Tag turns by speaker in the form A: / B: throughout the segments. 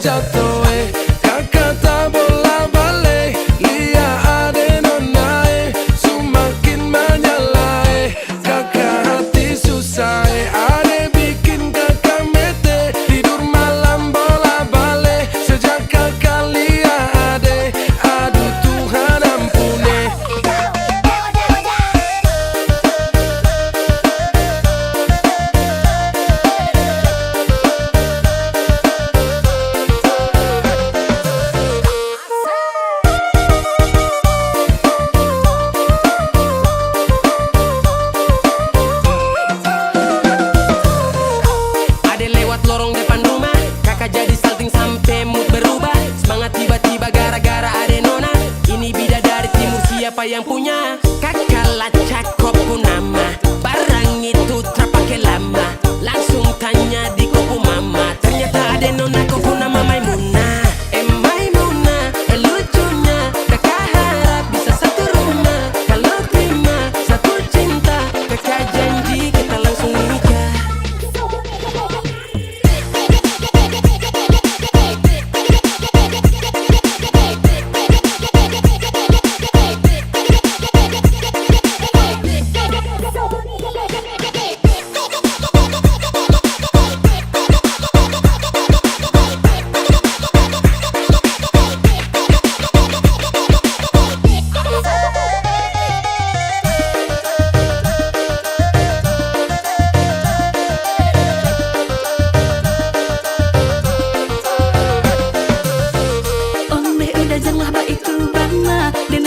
A: jatuh, kakak tak bola balik. Lihat ade nona, semakin menyala, kakak hati susah, ade bikin kakak mete. Tidur malam bola balik, sejak kakak lihat ade, aduh Tuhan ampuni.
B: Lorong depan rumah, kakak jadi salting sampai mood berubah. Semangat tiba-tiba gara-gara ade nona. Ini bidadari timur, siapa yang punya? Kakak lacak kopu nama, barang itu terpakai lama. Langsung tanya di kopu mama, ternyata ade nona kopu nama Maimunah. Maimunah, lucunya kakak harap bisa satu rumah. Kalau terima satu cinta, kakak janji kita langsung nikah.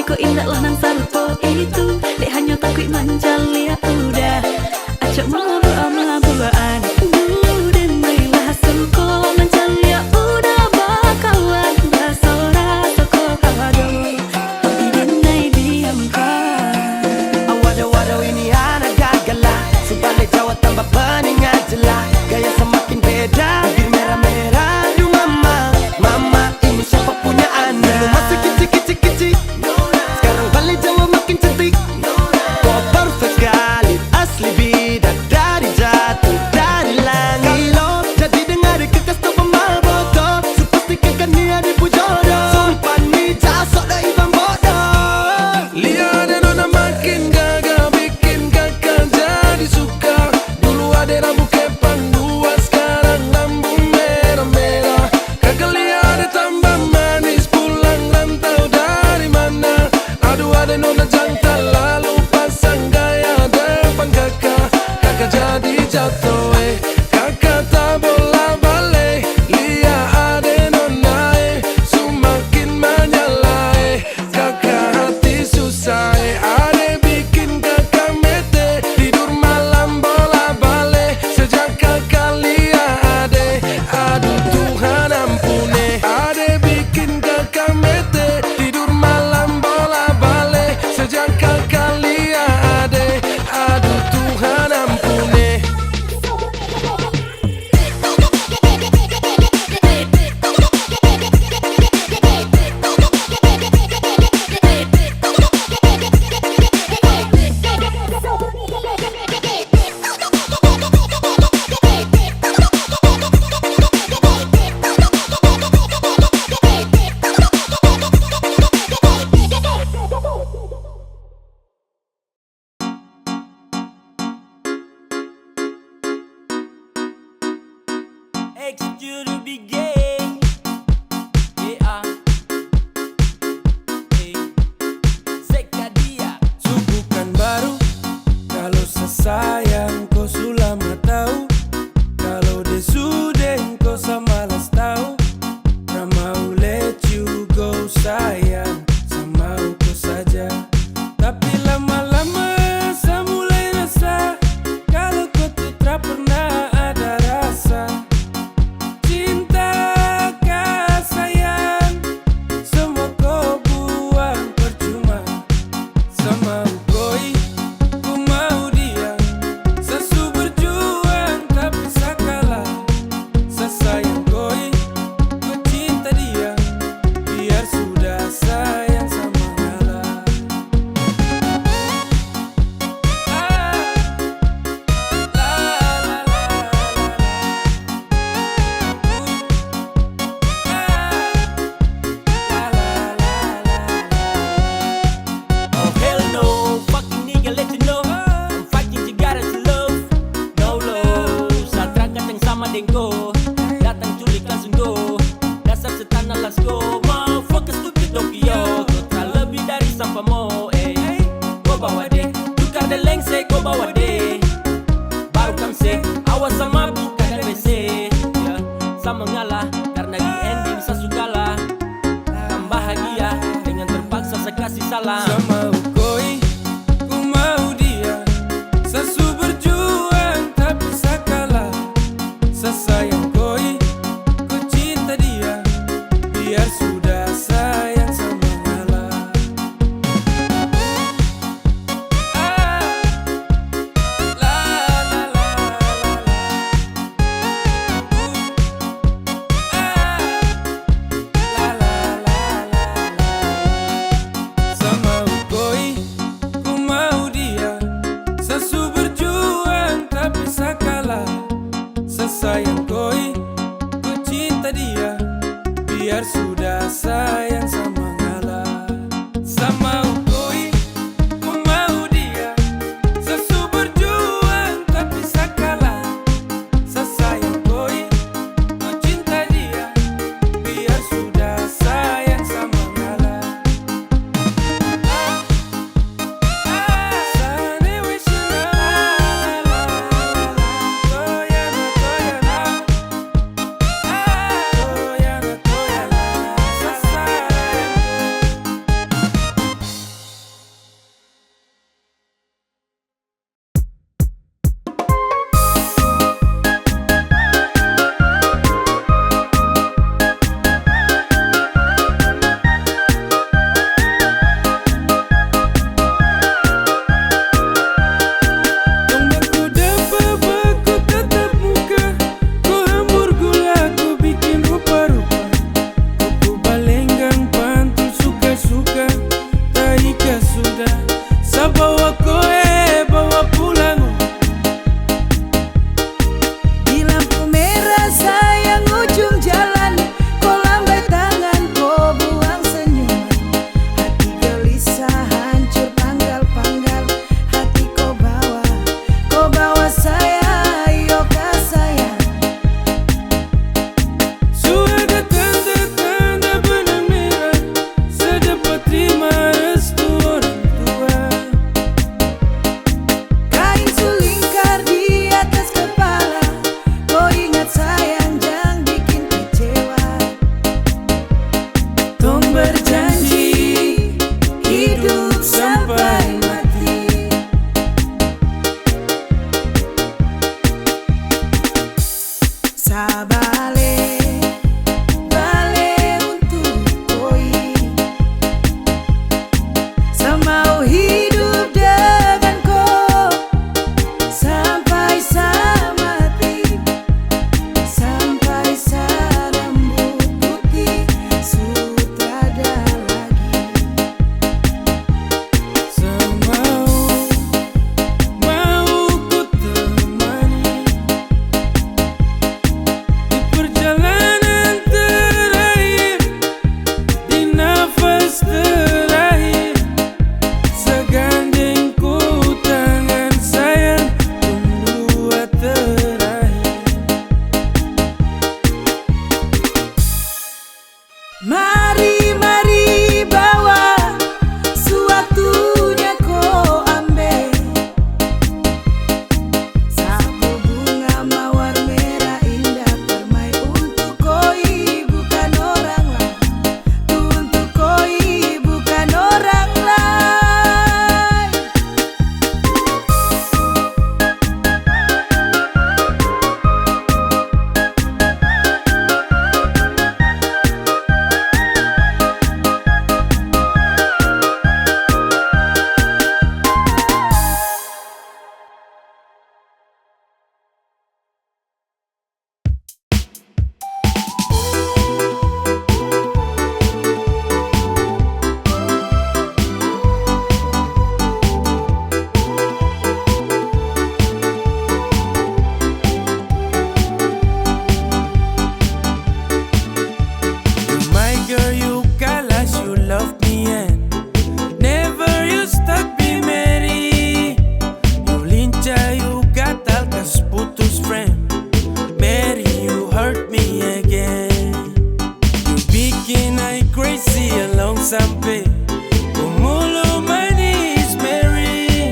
C: Ko indah lah nang sarupo itu, dek hanya takut manjali ya udah. Acak mabuan dulu dan marilah suko manjali ya udah bakawan basora toko kado. Tapi denai diamkan.
A: Waduh ini anak gagalah, sebalik Jawa tambah peningat jelas. Gaya semakin beda, bibir merah-merah. Aduh mama, mama ini siapa punya anak? Dulu masih kicik-kicik, sekarang balik Jawa makin cantik. Kok perfect sekali, asli bidadari jatuh dari langit. Kalau jadi dengar kekas tu pemabotol, sepastikan dia dipujodoh. Sumpah ni jasok dah ibang bodoh. Lihat ada nona makin gagal, bikin kakak jadi suka. Dulu ada rambut kepang dua, sekarang rambut merah-merah. Kakak lihat ada tambah manis, pulang rantau dari mana? Aduh ada nona jantan, lalu pasang gaya depan kakak. Kakak jadi jatuh, kakak tak bola balik. Lihat ada nona, semakin menyala, kakak hati susah, ade bikin kakak mete. Tidur malam bola balik, sejak kakak lihat ade, aduh Tuhan ampuni. Ade bikin kakak mete, tidur malam bola balik, sejak kakak lihat ade, aduh Tuhan ampuni.
D: bahagia dengan terpaksa saya kasih salam.
E: Sama ukoi, ku mau dia. Sesu berjuang tapi sakalah. Sesayang koi, ku cinta dia. Biar sudah sayang sama ngalah. Sama ukoi, ku mau dia. Sesu berjuang tapi sakalah. Sesayang koi, ku cinta dia. Biar sudah sayang sama ngalah. Sama ukoi, ku mau dia. Sesu berjuang tapi sakalah. Sesayang koi, ku cinta dia. Biar sudah sayang sama ngalah. Sane wishina toyana toyana toyana toyana sasayang. Tombakku dapat baku tatap muka. Ku hambur gula, ku bikin rupa-rupa. Ku balenggang pantul suka-suka. Taika sudah, sabawa koe bawa pulang.
A: Di lampu merah sayang ujung jalan, kau lambai tangan, kau buang senyuman. Hati gelisah hancur panggal-panggal, hati kau bawa saya, ayo kah sayang.
E: Sudah tanda-tanda benang merah, sedapat terima restu orang tua.
A: Kain sulingkar di atas kepala, kau ingat sayang jangan bikin kecewa. Tong berjanji hidup sampai mati. Sabale bale untuk koi, semau hidup dengan kau sampai samati, sampai sarambut putih sutrada lagi.
E: Mau ku temani di perjalanan terakhir, di nafas terakhir. Segandeng ku tangan sayang, dua terakhir.
A: Mari, mari bawa sewaktunya kau ambil. Sapu bunga mawar merah indah permai untuk koi, bukan orang lain. Untuk koi, bukan orang lain.
E: My girl, you kalas, you love me and never you stop be merry. You lincah, you gatal, kas putus friend. Mary, you hurt me again. You bikin I crazy along sampai kumulo manis Mary.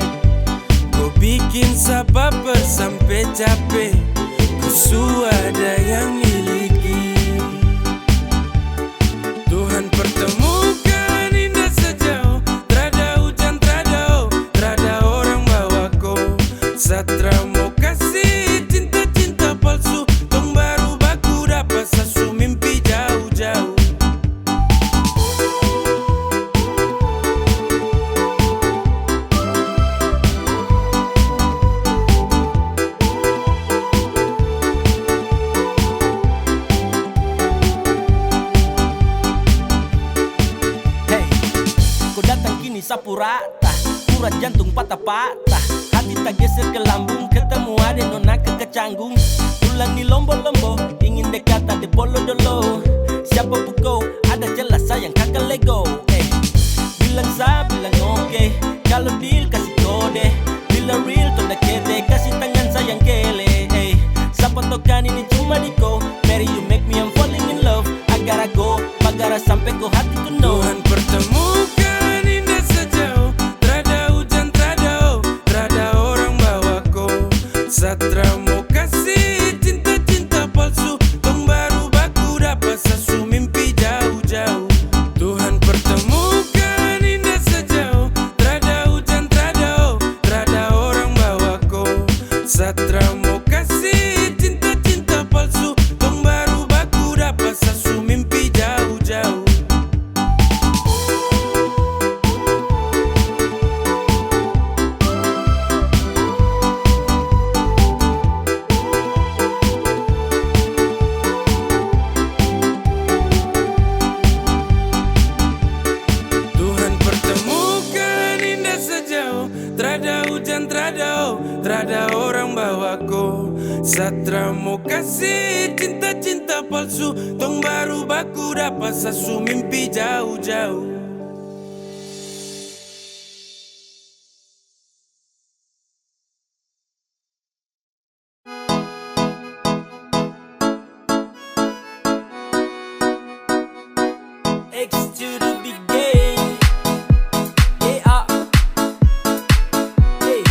E: Kau bikin sababar sampai capek. Kusu ada yang miliki. Tuhan pertemukan
D: ini sapu rata, urat jantung patah-patah, hati tak geser ke lambung, ketemu ada nona kecanggung. Pulang di lombo-lombo, ingin dekat ada bolo-dolo. Siapa buko, ada jelas sayang kakak lego. Bilang sa, bilang oke, kalau deal kasih kode. Bila real tanda kete, kasih tangan sayang kele. Siapa tokan ini cuma diko, Mary you make me I'm falling in love. Agar aku, bagara sampai ko hati to know.
E: Tuhan pertemukan indah sejauh, trada hujan, trada orang bawaku. Satra mau kasih cinta-cinta palsu, tong baru baku dapat sesu mimpi jauh-jauh. Tuhan pertemukan indah sejauh, trada hujan, trada orang bawaku. Satra mau kasih cinta-cinta palsu, tong baru baku dapat sesu mimpi jauh-jauh. Tuhan pertemukan indah sejauh, trada hujan, trada orang bawaku. Satra mau kasih cinta-cinta palsu, tong baru baku dapat sesu mimpi jauh-jauh.
D: X to the big game. Yeah. Hey,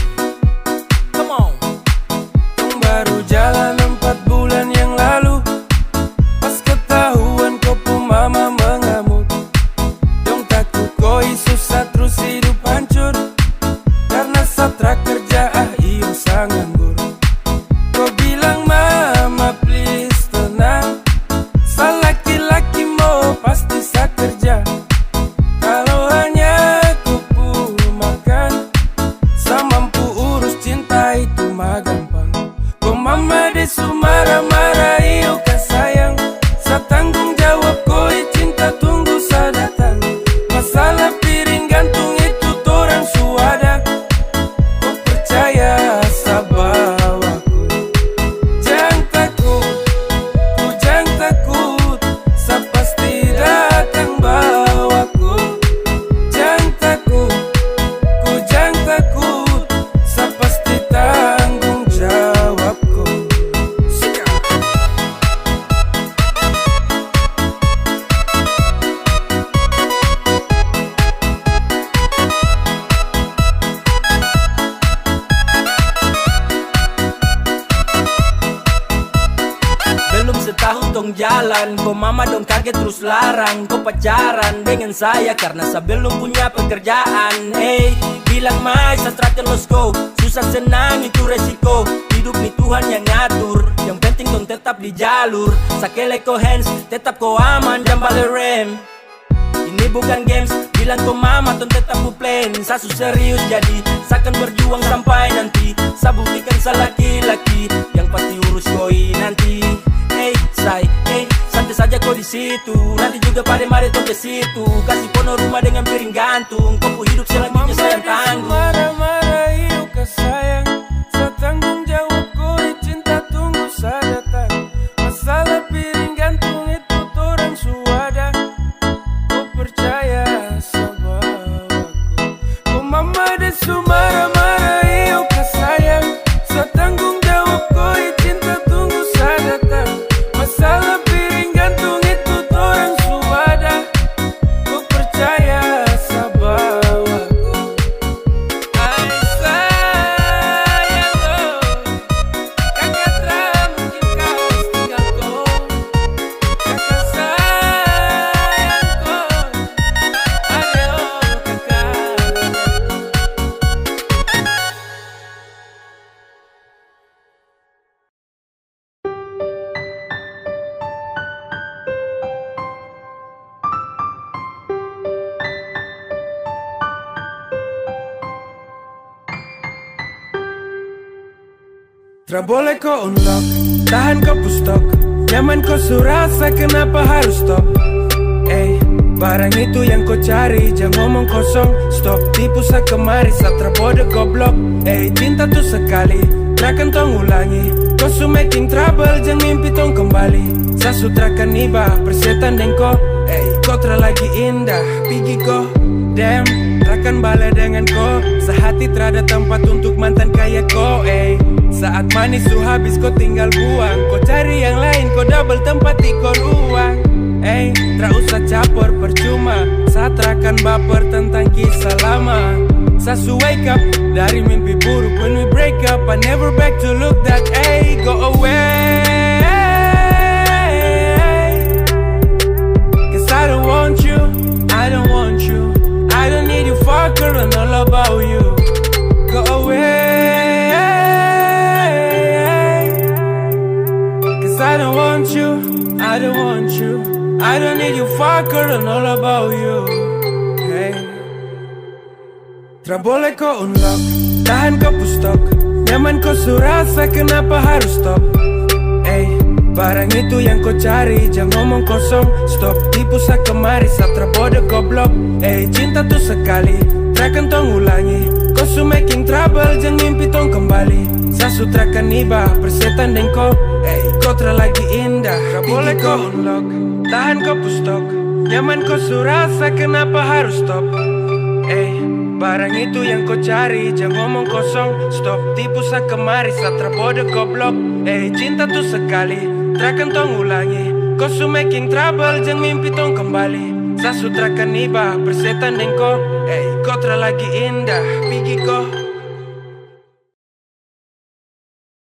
D: come on.
E: Tong baru jalan 4 bulan yang lalu, pas ketahuan kau pun mama mengamuk. Dong takut koi susah terus hidup hancur, karena Satra kerja iyo sangat buruk. Kau bilang mama please tenang, laki-laki mau pasti sa kerja. Kalau hanya ku makan, sa mampu urus cinta itu mah gampang. Kau mama desu marah-marah iyo kah sayang, sa tanggung jawab koi cinta tunggu sa datang. Masalah piring gantung itu torang suada, kau percaya sa bawaku. Jangan takut, ku jangan takut, sa pasti datang bawaku. Jangan takut, ku jangan takut, sa pasti tanggung jawabku.
D: Belum setahun dong jalan, kok mama dong kaget terus larang. Kok pacaran dengan saya karena saya belum punya pekerjaan. Hey, bilang mai Satra terus go, susah senang itu resiko. Hidup nih Tuhan yang ngatur, yang penting dong tetap di jalur. Sakele ko hands, tetap ko aman, jangan balik rem. Ini bukan games, bilang ko mama ton tetap ku plan. Sasu serius jadi, saya akan berjuang sampai nanti. Saya buktikan saya laki-laki, yang pasti urus koi nanti. Hey, santai saja kau di situ. Nanti juga pada mari tong ke situ. Kasih pono rumah dengan piring gantung. Kau hidup selanjutnya saya yang tanggung.
E: Marah-marah iyo kah sayang, sa tanggung jawab koi cinta tunggu sa datang. Masalah piring gantung itu torang suada, kau percaya sa bawaku. Kau mama desu marah-marah iyo kah sayang, sa tanggung jawab koi cinta tunggu sa datang. Masalah piring gantung itu torang suada, kau percaya sa bawaku. Ay sayang ko, kakak tra mungkin kau tinggal ko. Kakak sayang ko, ayo kakak. Tra boleh kau unlock, tahan kau pustok, nyaman kau surasa kenapa harus stop. barang itu yang kau cari, jangan ngomong kosong. Stop tipu sa kemari, satra bodoh goblok. Cinta tuh sekali, takkan tong ulangi. Kau su making trouble, jangan mimpi tong kembali. Sa sutrakan iba, persetan dengko. Kau lagi indah, pergi kau. Damn, takkan balik dengan kau. Sehati terada tempat untuk mantan kayak kau. Saat manis su habis kau tinggal buang. Kau cari yang lain, kau double tempat di kau ruang. Tak usah capor percuma. Saat akan baper tentang kisah lama. Sasu wake up dari mimpi buruk. When we break up, I never back to look that. Go away. Cause I don't want you, I don't want you. I don't need you fucker and all about you. Go away. Cause I don't want you, I don't want you. I don't need you fucker and all about you. Tra boleh kau unlock, tahan kau pustok. Nyaman kau surasa, kenapa harus stop? Barang itu yang kau cari, jangan ngomong kosong. Stop tipu sa kemari, satra bodoh goblok. Cinta tuh sekali, takkan tong ulangi. Kau su making trouble, jangan mimpi tong kembali. Sa sutrakan iba, persetan dengko. Kau lagi indah, tra boleh kau unlock, tahan kau pustok. Nyaman kau surasa, kenapa harus stop? Barang itu yang kau cari, jangan ngomong kosong. Stop tipu sa kemari, satra bodoh goblok. Cinta tuh sekali, takkan tong ulangi. Kau su making trouble, jangan mimpi tong kembali. Sa sutrakan iba, persetan dengko. Kau lagi indah, pergi kau.